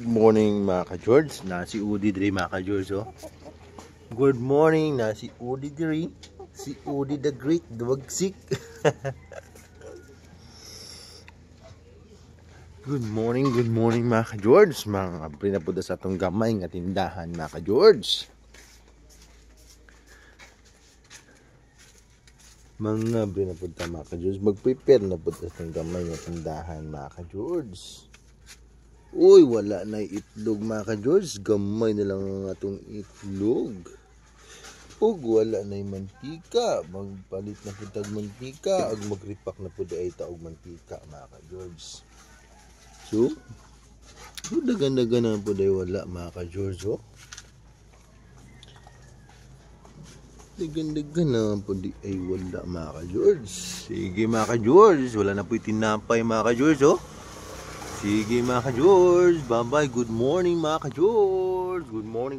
morning mga ka-George. Si Udi diri mga ka-George oh. Good morning si Udi diri. Si Udi the Great Duwagsik. Good morning mga ka-George. Mga pinapunta sa atong gamay nga tindahan mga ka-George. Mga pinapunta mga ka-George. Mag-prepare na po sa atong gamay nga tindahan mga ka-George. Uy, wala na itlog mga ka-George. Gamay na lang ang atong itlog. Ug wala na mantika. Magpalit na po tag mantika. Ag mag-repack na po ay taog mantika mga ka-George. So, dagan-dagan na po ay wala mga ka-George. Oh. Dagan-dagan na po ay wala mga ka-George. Sige mga ka-George. Wala na po itinapay mga ka-George. Oh. Sige mga ka-George, bye-bye, good morning mga ka-George, good morning.